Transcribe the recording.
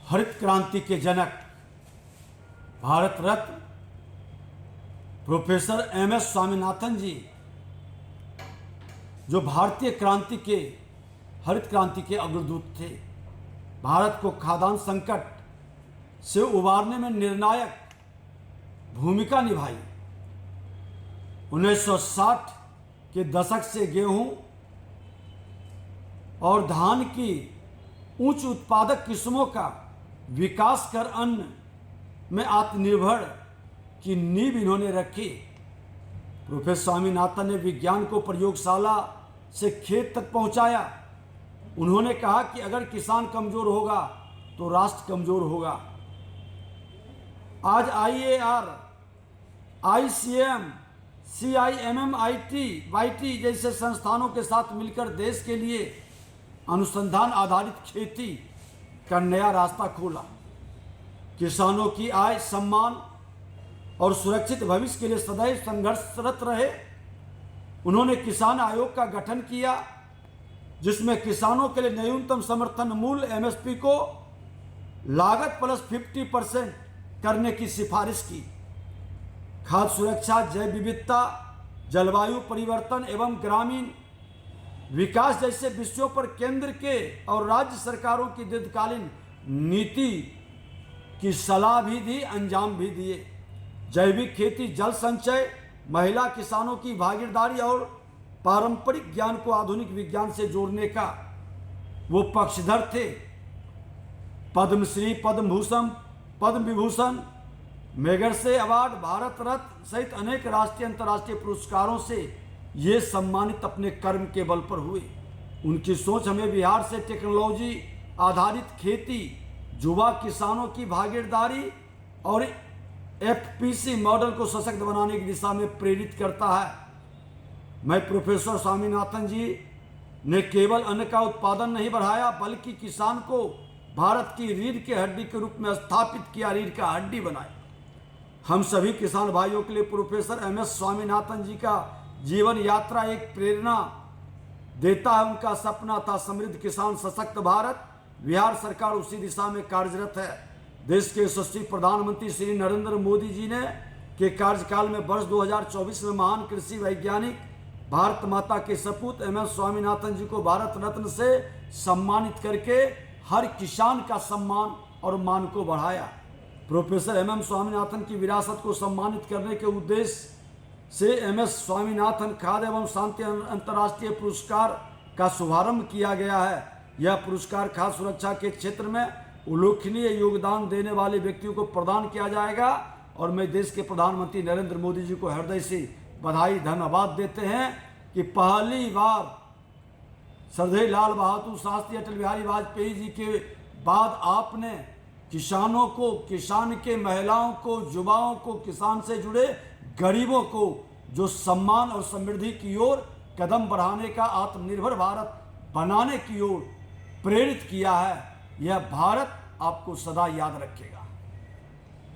हरित क्रांति के जनक भारत रत्न प्रोफेसर एमएस स्वामीनाथन जी, जो भारतीय क्रांति के हरित क्रांति के अग्रदूत थे, भारत को खाद्यान्न संकट से उबारने में निर्णायक भूमिका निभाई। 1960 के दशक से गेहूं और धान की उच्च उत्पादक किस्मों का विकास कर अन्न में आत्मनिर्भर की नींव इन्होंने रखी। प्रोफेसर स्वामीनाथन ने विज्ञान को प्रयोगशाला से खेत तक पहुंचाया। उन्होंने कहा कि अगर किसान कमजोर होगा तो राष्ट्र कमजोर होगा। आज IAR, ICM, CIMM, YT जैसे संस्थानों के साथ मिलकर देश के लिए अनुसंधान आधारित खेती का नया रास्ता खोला। किसानों की आय, सम्मान और सुरक्षित भविष्य के लिए सदैव संघर्षरत रहे। उन्होंने किसान आयोग का गठन किया, जिसमें किसानों के लिए न्यूनतम समर्थन मूल्य MSP को लागत प्लस 50% करने की सिफारिश की। खाद्य सुरक्षा, जैव विविधता, जलवायु परिवर्तन एवं ग्रामीण विकास जैसे विषयों पर केंद्र के और राज्य सरकारों की दीर्घकालीन नीति की सलाह भी दी, अंजाम भी दिए। जैविक खेती, जल संचय, महिला किसानों की भागीदारी और पारंपरिक ज्ञान को आधुनिक विज्ञान से जोड़ने का वो पक्षधर थे। पद्मश्री, पद्म भूषण, पद्म विभूषण, मैगसेसे अवार्ड, भारत रत्न सहित अनेक राष्ट्रीय अंतर्राष्ट्रीय पुरस्कारों से ये सम्मानित अपने कर्म के बल पर हुए। उनकी सोच हमें बिहार से टेक्नोलॉजी आधारित खेती, युवा किसानों की भागीदारी और FPC मॉडल को सशक्त बनाने की दिशा में प्रेरित करता है। मैं प्रोफेसर स्वामीनाथन जी ने केवल अन्न का उत्पादन नहीं बढ़ाया, बल्कि किसान को भारत की रीढ़ की हड्डी के रूप में स्थापित किया, रीढ़ का हड्डी बनाए। हम सभी किसान भाइयों के लिए प्रोफेसर MS स्वामीनाथन जी का जीवन यात्रा एक प्रेरणा देता है। उनका सपना था समृद्ध किसान, सशक्त भारत। बिहार सरकार उसी दिशा में कार्यरत है। देश के यशस्वी प्रधानमंत्री श्री नरेंद्र मोदी जी ने के कार्यकाल में वर्ष 2024 में महान कृषि वैज्ञानिक, भारत माता के सपूत MS स्वामीनाथन जी को भारत रत्न से सम्मानित करके हर किसान का सम्मान और मान को बढ़ाया। प्रोफेसर MM स्वामीनाथन की विरासत को सम्मानित करने के उद्देश्य से MS स्वामीनाथन खाद्य एवं शांति अंतर्राष्ट्रीय पुरस्कार का शुभारंभ किया गया है। यह पुरस्कार खाद्य सुरक्षा के क्षेत्र में उल्लेखनीय योगदान देने वाले व्यक्तियों को प्रदान किया जाएगा। और मैं देश के प्रधानमंत्री नरेंद्र मोदी जी को हृदय से बधाई, धन्यवाद देते हैं कि पहली बार श्रद्धेय लाल बहादुर शास्त्री, अटल बिहारी वाजपेयी जी के बाद आपने किसानों को, किसान के महिलाओं को, युवाओं को, किसान से जुड़े गरीबों को जो सम्मान और समृद्धि की ओर कदम बढ़ाने का, आत्मनिर्भर भारत बनाने की ओर प्रेरित किया है। यह भारत आपको सदा याद रखेगा।